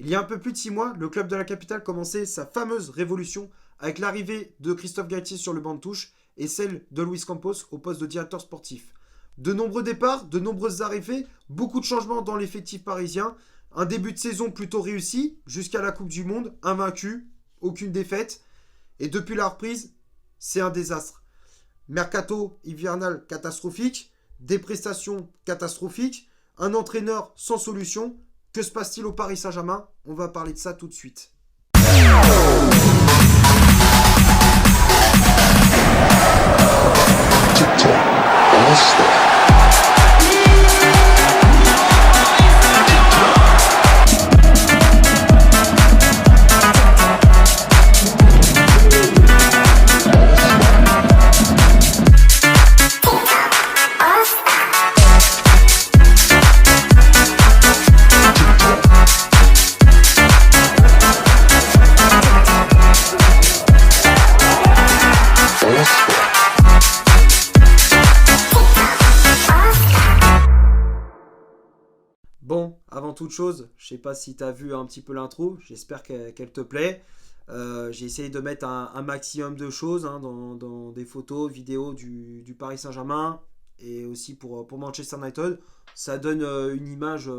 Il y a un peu plus de 6 mois, le club de la capitale commençait sa fameuse révolution avec l'arrivée de Christophe Galtier sur le banc de touche et celle de Luis Campos au poste de directeur sportif. De nombreux départs, de nombreuses arrivées, beaucoup de changements dans l'effectif parisien, un début de saison plutôt réussi, jusqu'à la Coupe du Monde, invaincu, aucune défaite, et depuis la reprise, c'est un désastre. Mercato hivernal catastrophique, des prestations catastrophiques, un entraîneur sans solution. Que se passe-t-il au Paris Saint-Germain? On va parler de ça tout de suite. Bon, avant toute chose, je sais pas si tu as vu un petit peu l'intro, j'espère qu'elle te plaît. J'ai essayé de mettre un maximum de choses dans des photos, vidéos du Paris Saint-Germain et aussi pour Manchester United. Ça donne une image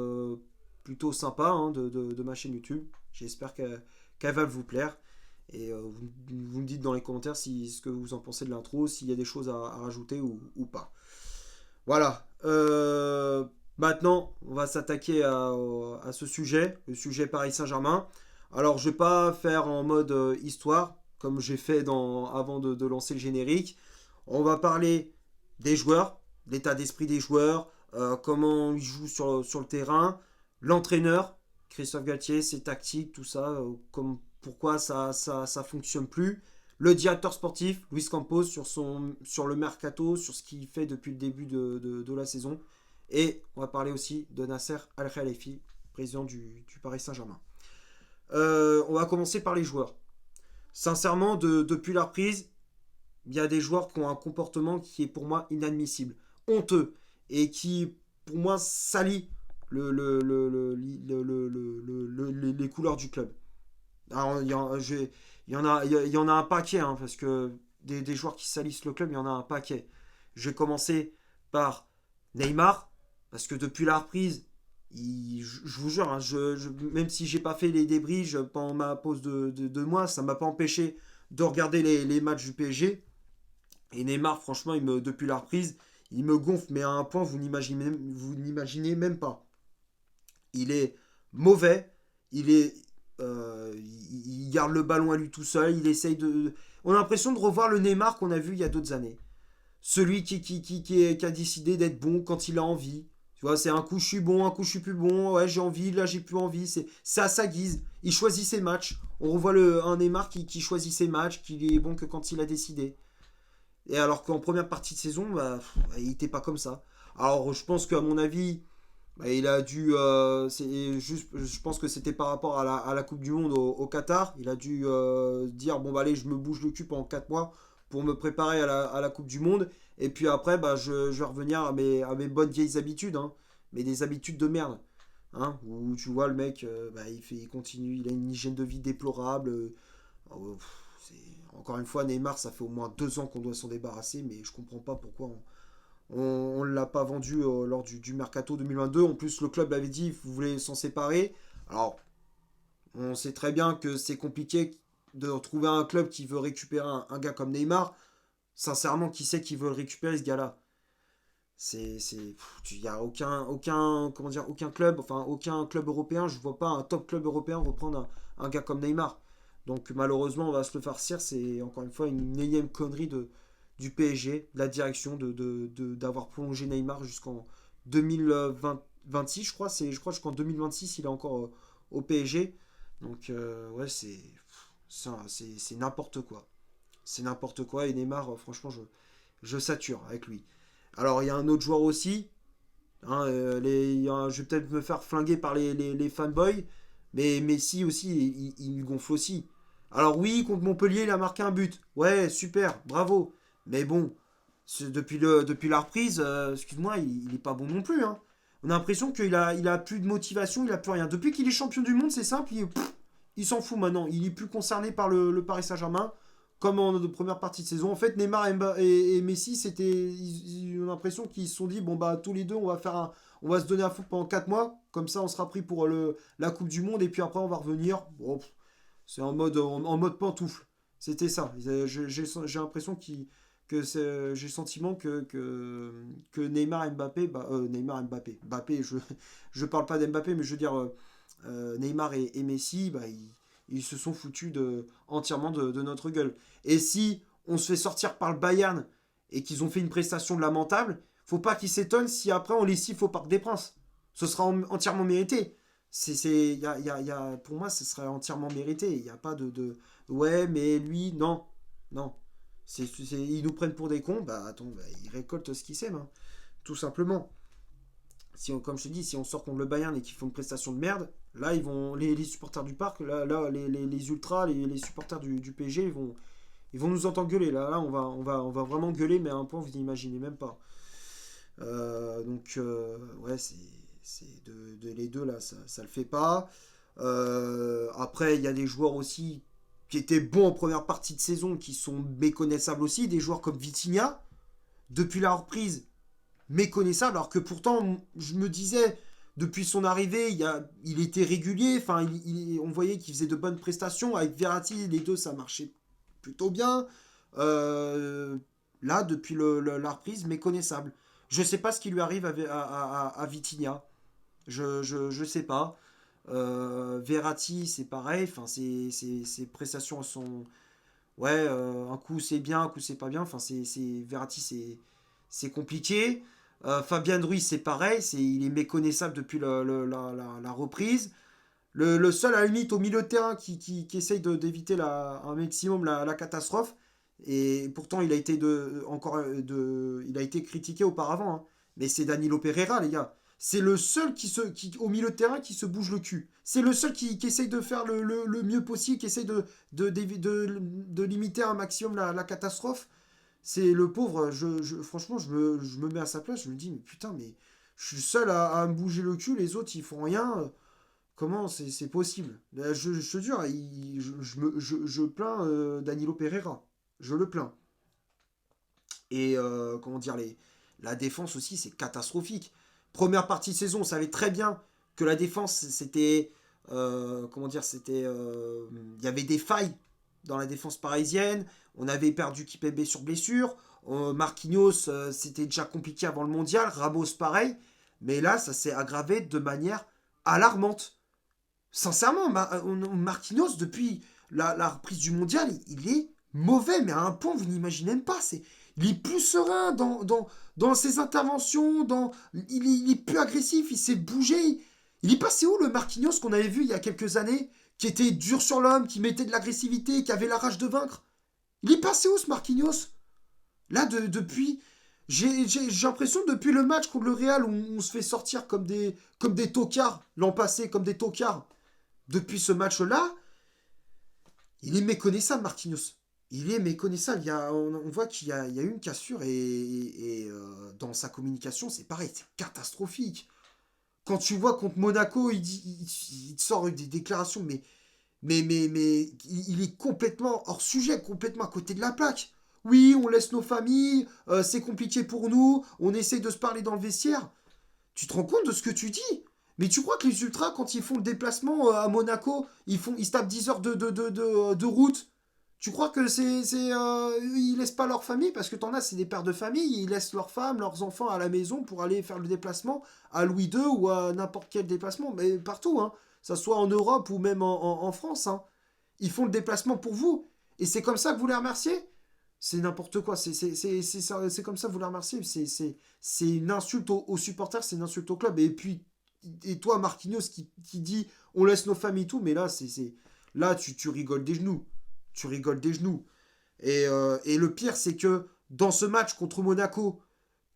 plutôt sympa de ma chaîne YouTube. J'espère qu'elle va vous plaire. Et vous me dites dans les commentaires ce que vous en pensez de l'intro, s'il y a des choses à rajouter ou pas. Voilà. Maintenant, on va s'attaquer à ce sujet, le sujet Paris Saint-Germain. Alors, je ne vais pas faire en mode histoire, comme j'ai fait avant de lancer le générique. On va parler des joueurs, l'état d'esprit des joueurs, comment ils jouent sur le terrain, l'entraîneur, Christophe Galtier, ses tactiques, tout ça, pourquoi ça fonctionne plus. Le directeur sportif, Luis Campos, sur le mercato, sur ce qu'il fait depuis le début de la saison. Et on va parler aussi de Nasser Al-Khelaifi, président du Paris Saint-Germain. On va commencer par les joueurs. Sincèrement, depuis la reprise, il y a des joueurs qui ont un comportement qui est pour moi inadmissible, honteux, et qui, pour moi, salit les couleurs du club. Alors, il y en a un paquet, parce que des joueurs qui salissent le club, il y en a un paquet. Je vais commencer par Neymar, parce que depuis la reprise, je vous jure, même si j'ai pas fait les débriefs pendant ma pause de 2 mois, ça m'a pas empêché de regarder les matchs du PSG. Et Neymar, franchement, depuis la reprise, il me gonfle, mais à un point, vous n'imaginez même pas. Il est mauvais, il garde le ballon à lui tout seul, il essaye de... On a l'impression de revoir le Neymar qu'on a vu il y a d'autres années. Celui qui a décidé d'être bon quand il a envie. Tu vois, c'est un coup je suis bon, un coup je suis plus bon, ouais j'ai envie, là j'ai plus envie. C'est à sa guise. Il choisit ses matchs. On revoit un Neymar qui choisit ses matchs, qui est bon que quand il a décidé. Et alors qu'en première partie de saison, il n'était pas comme ça. Alors je pense qu'à mon avis, il a dû... je pense que c'était par rapport à la Coupe du Monde au Qatar. Il a dû dire, bon allez, je me bouge le cul pendant 4 mois pour me préparer à la Coupe du Monde. Et puis après, je vais revenir à mes bonnes vieilles habitudes. Mais des habitudes de merde. Où tu vois le mec, il continue, il a une hygiène de vie déplorable. Encore une fois, Neymar, ça fait au moins 2 ans qu'on doit s'en débarrasser. Mais je comprends pas pourquoi on ne l'a pas vendu lors du Mercato 2022. En plus, le club l'avait dit, vous voulez s'en séparer. Alors, on sait très bien que c'est compliqué de retrouver un club qui veut récupérer un gars comme Neymar. Sincèrement, qui c'est qui veut le récupérer, ce gars-là? Il n'y a aucun club, enfin aucun club européen, je ne vois pas un top club européen reprendre un gars comme Neymar. Donc malheureusement, on va se le farcir. C'est encore une fois une énième connerie du PSG, de la direction, d'avoir prolongé Neymar jusqu'en 2026, je crois. Je crois jusqu'en 2026, il est encore au PSG. Donc ouais, c'est n'importe quoi. C'est n'importe quoi. Et Neymar, franchement, je sature avec lui. Alors, il y a un autre joueur aussi. Je vais peut-être me faire flinguer par les fanboys. Mais Messi aussi, il gonfle aussi. Alors oui, contre Montpellier, il a marqué un but. Ouais, super, bravo. Mais bon, depuis la reprise, excuse-moi, il est pas bon non plus. On a l'impression qu'il a plus de motivation, il a plus rien. Depuis qu'il est champion du monde, c'est simple, il s'en fout maintenant. Il est plus concerné par le Paris Saint-Germain, comme en de première partie de saison. En fait, Neymar et Messi, on a l'impression qu'ils se sont dit, bon bah tous les deux, on va se donner à fond pendant 4 mois. Comme ça, on sera pris pour la Coupe du Monde et puis après, on va revenir. Bon, c'est en mode pantoufle. C'était ça. J'ai l'impression j'ai le sentiment que Neymar et Mbappé, Neymar et Mbappé, je parle pas d'Mbappé, mais je veux dire Neymar et Messi, ils se sont foutus entièrement de notre gueule. Et si on se fait sortir par le Bayern et qu'ils ont fait une prestation lamentable, faut pas qu'ils s'étonnent si après on les siffle au Parc des Princes. Ce sera entièrement mérité. Pour moi, ce serait entièrement mérité. Il n'y a pas ouais, mais lui, non. Non. Ils nous prennent pour des cons, attends, ils récoltent ce qu'ils sèment, hein, tout simplement. Comme je te dis, si on sort contre le Bayern et qu'ils font une prestation de merde, là, les supporters du parc, là les ultras, les supporters du PSG, ils vont nous entendre gueuler. Là, on va vraiment gueuler, mais à un point, vous n'imaginez même pas. Ouais, les deux, là, ça le fait pas. Après, il y a des joueurs aussi qui étaient bons en première partie de saison, qui sont méconnaissables aussi. Des joueurs comme Vitinha, depuis la reprise, méconnaissable, alors que pourtant, je me disais, depuis son arrivée, il était régulier, enfin, on voyait qu'il faisait de bonnes prestations. Avec Verratti, les deux, ça marchait plutôt bien. Là, depuis la reprise, méconnaissable. Je sais pas ce qui lui arrive à Vitinha. Je sais pas. Verratti, c'est pareil. Enfin, ses prestations sont. Ouais, un coup c'est bien, un coup c'est pas bien. Enfin, Verratti, c'est compliqué. Fabien Ruiz, c'est pareil. Il est méconnaissable depuis la reprise. Le seul, à la limite, au milieu de terrain qui essaye d'éviter un maximum la catastrophe. Et pourtant, il a été critiqué auparavant, hein. Mais c'est Danilo Pereira, les gars. C'est le seul au milieu de terrain qui se bouge le cul. C'est le seul qui essaye de faire le mieux possible, qui essaye de limiter un maximum la catastrophe. C'est le pauvre. Franchement, je me mets à sa place. Je me dis, mais putain, mais je suis le seul à me bouger le cul. Les autres, ils font rien. Comment c'est possible? Je te jure, je plains Danilo Pereira. Je le plains. Et comment dire, la défense aussi, c'est catastrophique. Première partie de saison, on savait très bien que la défense, c'était. Comment dire, c'était. Il y avait des failles dans la défense parisienne. On avait perdu Kipembe sur blessure. Marquinhos, c'était déjà compliqué avant le mondial. Ramos, pareil. Mais là, ça s'est aggravé de manière alarmante. Sincèrement, Marquinhos, depuis la reprise du mondial, il est mauvais, mais à un point, vous n'imaginez même pas. Il est plus serein dans ses interventions, il est plus agressif, il s'est bougé. Il est passé où le Marquinhos qu'on avait vu il y a quelques années, qui était dur sur l'homme, qui mettait de l'agressivité, qui avait la rage de vaincre? Il est passé où ce Marquinhos? Là, depuis. J'ai l'impression, depuis le match contre le Real, où on se fait sortir comme des tocards, l'an passé, comme des tocards. Depuis ce match-là, il est méconnaissable, Marquinhos. Il est méconnaissable. On voit qu'il y a eu une cassure et dans sa communication, c'est pareil, c'est catastrophique. Quand tu vois contre Monaco, il te sort des déclarations, mais il est complètement hors sujet, complètement à côté de la plaque. Oui, on laisse nos familles, c'est compliqué pour nous, on essaye de se parler dans le vestiaire. Tu te rends compte de ce que tu dis? Mais tu crois que les ultras, quand ils font le déplacement à Monaco, ils se tapent 10 heures de route? Tu crois que ils laissent pas leur famille? Parce que t'en as, c'est des pères de famille, ils laissent leurs femmes, leurs enfants à la maison pour aller faire le déplacement à Louis II ou à n'importe quel déplacement, mais partout, hein. Ça soit en Europe ou même en France, hein. Ils font le déplacement pour vous. Et c'est comme ça que vous les remerciez? C'est n'importe quoi. C'est comme ça que vous les remerciez. C'est une insulte aux supporters, c'est une insulte au club. Et puis, toi, Marquinhos, qui dit on laisse nos familles et tout, mais là, là tu rigoles des genoux. Tu rigoles des genoux. Et le pire, c'est que dans ce match contre Monaco,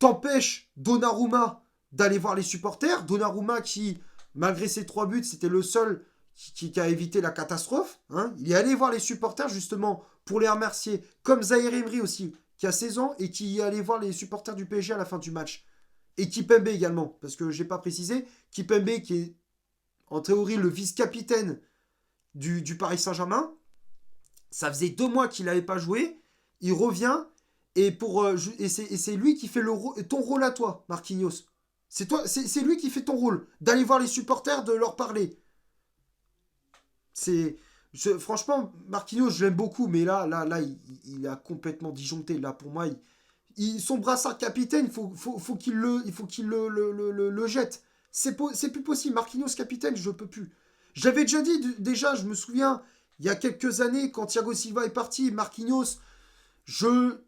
t'empêches Donnarumma d'aller voir les supporters. Donnarumma qui, malgré ses 3 buts, c'était le seul qui a évité la catastrophe. Hein. Il est allé voir les supporters justement pour les remercier. Comme Zahir Emery aussi, qui a 16 ans et qui est allé voir les supporters du PSG à la fin du match. Et Kipembe également, parce que j'ai pas précisé, Kipembe qui est en théorie le vice-capitaine du Paris Saint-Germain, ça faisait 2 mois qu'il n'avait pas joué, il revient, et c'est lui qui fait ton rôle à toi, Marquinhos. C'est lui qui fait ton rôle, d'aller voir les supporters, de leur parler. C'est, franchement, Marquinhos, je l'aime beaucoup, mais là, il a complètement disjoncté. Là, pour moi, son brassard capitaine, faut qu'il le jette. C'est plus possible. Marquinhos capitaine, je peux plus. J'avais déjà dit, déjà, je me souviens, il y a quelques années, quand Thiago Silva est parti, Marquinhos, je,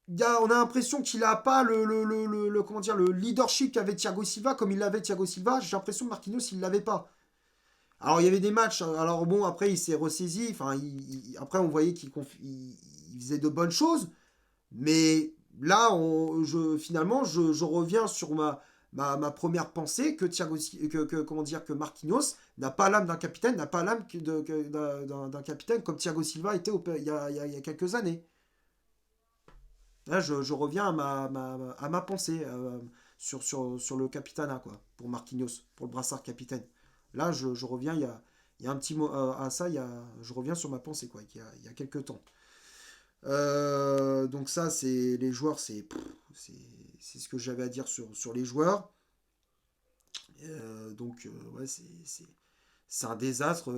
on a l'impression qu'il n'a pas comment dire, le leadership qu'avait Thiago Silva, comme il l'avait Thiago Silva. J'ai l'impression que Marquinhos, il ne l'avait pas. Alors, il y avait des matchs. Alors, bon, après, il s'est ressaisi. Enfin, après, on voyait il faisait de bonnes choses. Mais là, finalement, je reviens sur ma première pensée que comment dire, que Marquinhos n'a pas l'âme d'un capitaine, n'a pas l'âme d'un capitaine comme Thiago Silva était il y a quelques années. Là, je reviens à ma pensée sur le capitanat, quoi, pour Marquinhos, pour le brassard capitaine. Là, je reviens, il y a un petit mot à ça, je reviens sur ma pensée, quoi, il y a quelques temps. Donc ça, c'est les joueurs, c'est, c'est ce que j'avais à dire sur les joueurs. Donc, ouais, c'est un désastre.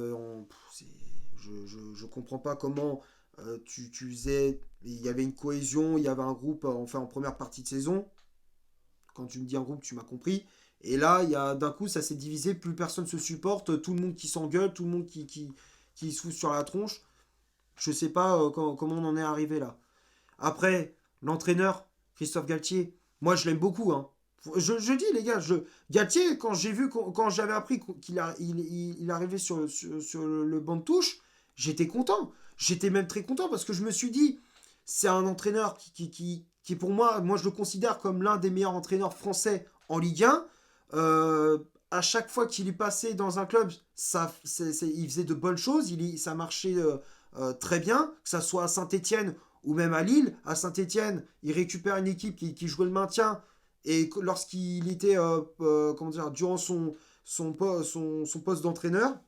Je comprends pas comment tu faisais. Il y avait une cohésion, il y avait un groupe, enfin en première partie de saison. Quand tu me dis un groupe, tu m'as compris. Et là, d'un coup, ça s'est divisé, plus personne se supporte, tout le monde qui s'engueule, tout le monde qui se fout sur la tronche. Je sais pas comment on en est arrivé là. Après, l'entraîneur, Christophe Galtier, moi je l'aime beaucoup. Hein. Je dis les gars, Galtier, quand j'avais appris qu'il arrivait sur le banc de touche, j'étais content. J'étais même très content parce que je me suis dit, c'est un entraîneur qui pour moi je le considère comme l'un des meilleurs entraîneurs français en Ligue 1. À chaque fois qu'il est passé dans un club, il faisait de bonnes choses, ça marchait très bien, que ça soit à Saint-Etienne ou même à Lille. À Saint-Etienne, il récupère une équipe qui jouait le maintien, et lorsqu'il était, comment dire, durant son poste d'entraîneur,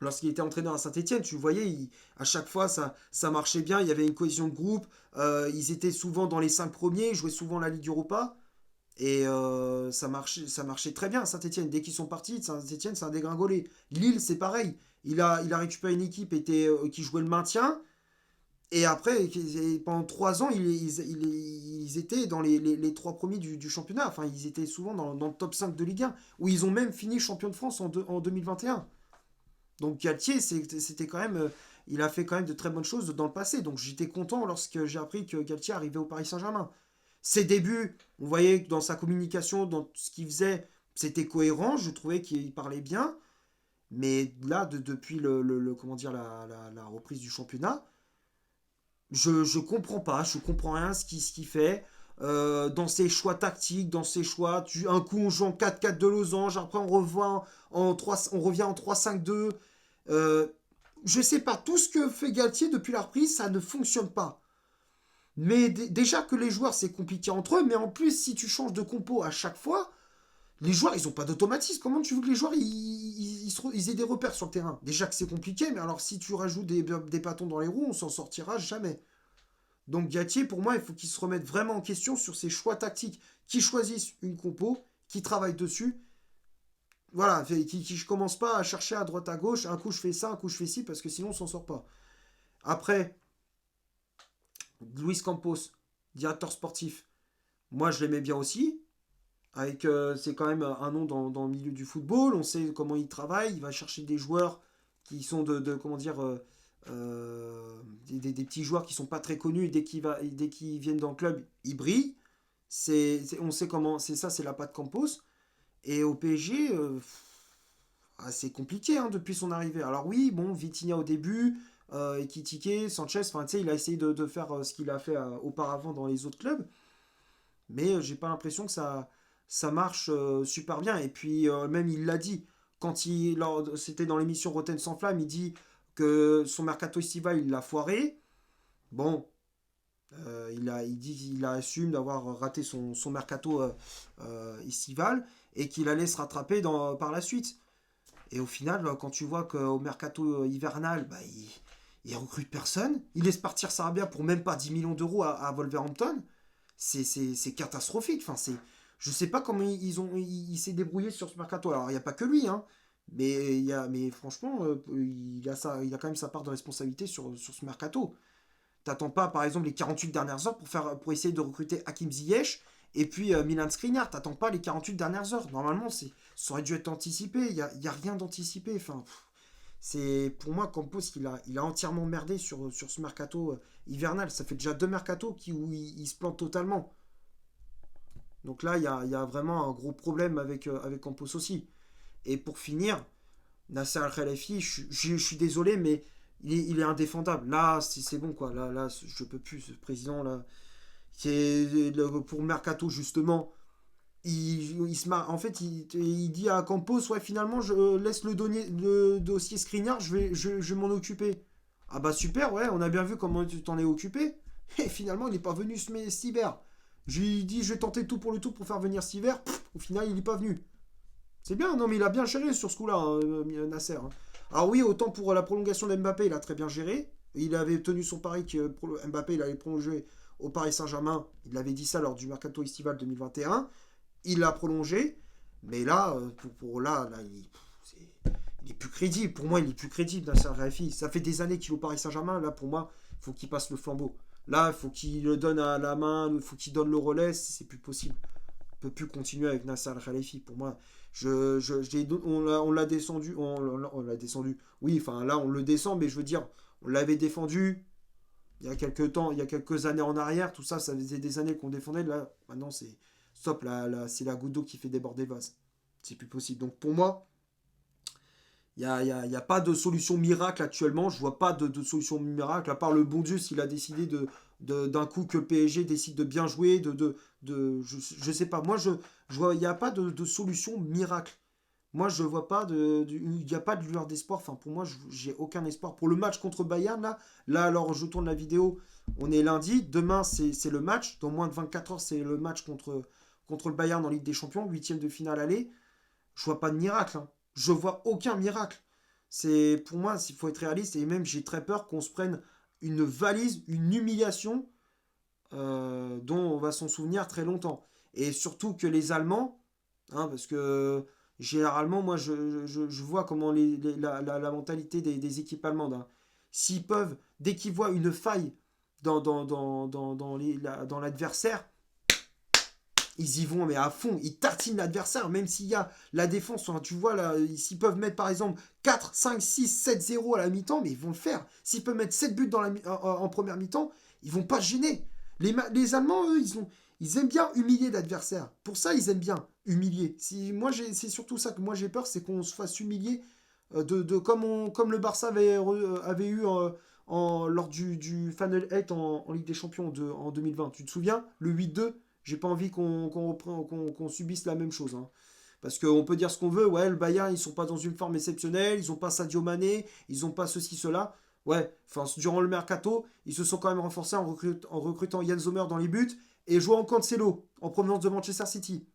lorsqu'il était entraîneur à Saint-Etienne, tu voyais, à chaque fois, ça marchait bien, il y avait une cohésion de groupe, ils étaient souvent dans les 5 premiers, ils jouaient souvent la Ligue Europa, et ça marchait très bien à Saint-Etienne. Dès qu'ils sont partis, Saint-Etienne, c'est un dégringolé. Lille, c'est pareil. Il a récupéré une équipe qui jouait le maintien. Et après, pendant 3 ans, ils étaient dans les 3 premiers du championnat. Enfin, ils étaient souvent dans le top 5 de Ligue 1, où ils ont même fini champion de France en 2021. Donc Galtier, c'était quand même, il a fait quand même de très bonnes choses dans le passé. Donc j'étais content lorsque j'ai appris que Galtier arrivait au Paris Saint-Germain. Ses débuts, on voyait que dans sa communication, dans ce qu'il faisait, c'était cohérent. Je trouvais qu'il parlait bien. Mais là, depuis comment dire, la reprise du championnat, je comprends pas, je comprends rien ce qu'il fait. Dans ses choix tactiques, dans ses choix, un coup on joue en 4-4 de losange, après on revient en 3-5-2. Je sais pas, tout ce que fait Galtier depuis la reprise, ça ne fonctionne pas. Mais déjà que les joueurs c'est compliqué entre eux, mais en plus si tu changes de compo à chaque fois, les joueurs ils ont pas d'automatisme. Comment tu veux que les joueurs ils aient des repères sur le terrain? Déjà que c'est compliqué, mais alors si tu rajoutes des bâtons dans les roues, on s'en sortira jamais. Donc Galtier, pour moi, il faut qu'il se remette vraiment en question sur ses choix tactiques, qu'il choisisse une compo, qu'il travaille dessus. Voilà, je commence pas à chercher à droite à gauche, un coup je fais ça, un coup je fais ci, parce que sinon on s'en sort pas. Après, Luis Campos, directeur sportif, moi je l'aimais bien aussi. C'est quand même un nom dans le milieu du football, on sait comment il travaille, il va chercher des joueurs qui sont comment dire, des petits joueurs qui sont pas très connus, et dès qu'ils viennent dans le club, ils brillent. On sait comment, c'est la patte Campos. Et au PSG, c'est compliqué hein, depuis son arrivée. Alors oui, bon, Vitinha au début, Ekitike, Sanchez, enfin tu sais, il a essayé de faire ce qu'il a fait auparavant dans les autres clubs, mais j'ai pas l'impression que ça marche super bien. Et puis même il l'a dit, c'était dans l'émission Rotten sans flamme, il dit que son mercato estival il l'a foiré. Bon, Il assume d'avoir raté son mercato estival et qu'il allait se rattraper par la suite. Et au final, quand tu vois qu'au mercato hivernal, bah, il recrute personne, il laisse partir Sarabia pour même pas 10 millions d'euros à Wolverhampton, c'est catastrophique. Enfin, je sais pas comment il s'est débrouillé sur ce mercato. Alors, il n'y a pas que lui, hein, mais franchement, il a quand même sa part de responsabilité sur ce mercato. T'attends pas, par exemple, les 48 dernières heures pour essayer de recruter Hakim Ziyech et puis Milan Skriniar. T'attends pas les 48 dernières heures. Normalement, ça aurait dû être anticipé. Il y a rien d'anticipé. Enfin, c'est pour moi, Campos, il a entièrement merdé sur ce mercato hivernal. Ça fait déjà 2 mercatos où il se plante totalement. Donc là, il y a vraiment un gros problème avec Campos aussi. Et pour finir, Nasser Al-Khelaifi, je suis désolé, mais il est indéfendable. Là, c'est bon, quoi. Là, je peux plus, ce président, là. Pour Mercato, justement, en fait, il dit à Campos, ouais, finalement, je laisse le dossier Skriniar, je vais m'en occuper. Ah bah super, ouais, on a bien vu comment tu t'en es occupé. Et finalement, il n'est pas venu cet hiver. J'ai dit, je vais tenter tout pour le tout pour faire venir cet hiver. Au final, il n'est pas venu. C'est bien, non, mais il a bien géré sur ce coup-là, hein, Nasser, hein. Alors oui, autant pour la prolongation d'Mbappé, il a très bien géré. Il avait tenu son pari que Mbappé, il allait prolonger au Paris Saint-Germain. Il avait dit ça lors du mercato estival 2021. Il l'a prolongé. Mais là, là il est plus crédible. Pour moi, il est plus crédible, Nasser Al-Khelaifi. Ça fait des années qu'il est au Paris Saint-Germain. Là, pour moi, il faut qu'il passe le flambeau. Là, il faut qu'il le donne à la main, il faut qu'il donne le relais. C'est plus possible. On peut plus continuer avec Nasser Al-Khelaifi. Pour moi, on l'a descendu. On l'a descendu. Oui, enfin là, on le descend, mais je veux dire, on l'avait défendu il y a quelques temps, il y a quelques années en arrière. Tout ça, ça faisait des années qu'on défendait. Là, maintenant, c'est stop. Là, c'est la goutte d'eau qui fait déborder le vase. C'est plus possible. Donc pour moi, il y a pas de solution miracle actuellement. Je vois pas de solution miracle, à part le bon Dieu s'il a décidé d'un coup que le PSG décide de bien jouer. Je sais pas. Moi, je vois, il n'y a pas de solution miracle. Moi, je vois pas il n'y a pas de lueur d'espoir. Enfin, pour moi, j'ai aucun espoir. Pour le match contre Bayern, là, alors je tourne la vidéo. On est lundi. Demain, c'est le match. Dans moins de 24 heures, c'est le match contre le Bayern en Ligue des Champions, huitième de finale aller. Je vois pas de miracle, hein. Je vois aucun miracle. C'est pour moi, s'il faut être réaliste, et même j'ai très peur qu'on se prenne une valise, une humiliation dont on va s'en souvenir très longtemps. Et surtout que les Allemands, hein, parce que généralement, moi, je vois comment la mentalité des équipes allemandes, hein. S'ils peuvent, dès qu'ils voient une faille dans l'adversaire, ils y vont mais à fond, ils tartinent l'adversaire, même s'il y a la défense, hein, tu vois, là, s'ils peuvent mettre par exemple 4, 5, 6, 7, 0 à la mi-temps, mais ils vont le faire. S'ils peuvent mettre 7 buts en première mi-temps, ils vont pas se gêner. Les Allemands, eux, ils aiment bien humilier l'adversaire. Pour ça, ils aiment bien humilier. C'est surtout ça que moi j'ai peur, c'est qu'on se fasse humilier comme le Barça avait eu lors du Final 8 en Ligue des Champions en 2020. Tu te souviens? Le 8-2. J'ai pas envie qu'on subisse la même chose, hein. Parce qu'on peut dire ce qu'on veut, ouais, le Bayern, ils sont pas dans une forme exceptionnelle, ils ont pas Sadio Mané, ils ont pas ceci, cela. Ouais, enfin, durant le mercato, ils se sont quand même renforcés en recrutant Yann Sommer dans les buts et jouant Cancelo en provenance de Manchester City.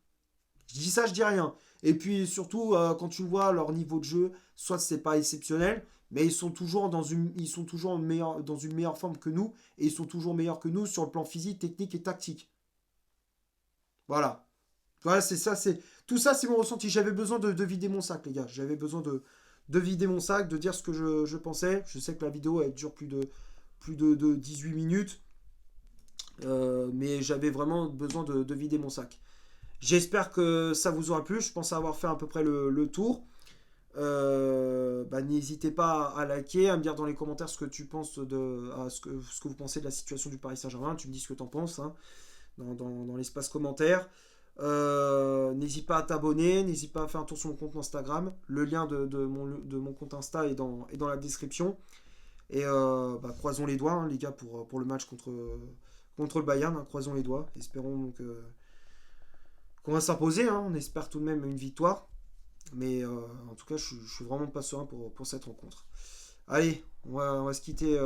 Je dis ça, je dis rien. Et puis surtout, quand tu vois leur niveau de jeu, soit c'est pas exceptionnel, mais ils sont toujours dans une meilleure forme que nous, et ils sont toujours meilleurs que nous sur le plan physique, technique et tactique. Voilà. Voilà, c'est ça, tout ça, c'est mon ressenti. J'avais besoin de vider mon sac, les gars. J'avais besoin de vider mon sac, de dire ce que je pensais. Je sais que la vidéo, elle dure plus de 18 minutes. Mais j'avais vraiment besoin de vider mon sac. J'espère que ça vous aura plu. Je pense avoir fait à peu près le tour. N'hésitez pas à liker, à me dire dans les commentaires ce que tu penses ce que vous pensez de la situation du Paris Saint-Germain. Tu me dis ce que tu en penses, hein, dans l'espace commentaire. N'hésite pas à t'abonner, n'hésite pas à faire un tour sur mon compte Instagram. Le lien de mon compte Insta est dans la description. Et croisons les doigts, hein, les gars, pour le match contre le Bayern, hein, croisons les doigts. Espérons donc qu'on va s'imposer, hein. On espère tout de même une victoire. Mais en tout cas, je suis vraiment pas serein pour cette rencontre. Allez, on va se quitter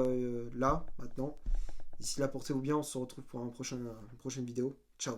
là, maintenant. D'ici là, portez-vous bien, on se retrouve pour une prochaine vidéo. Ciao.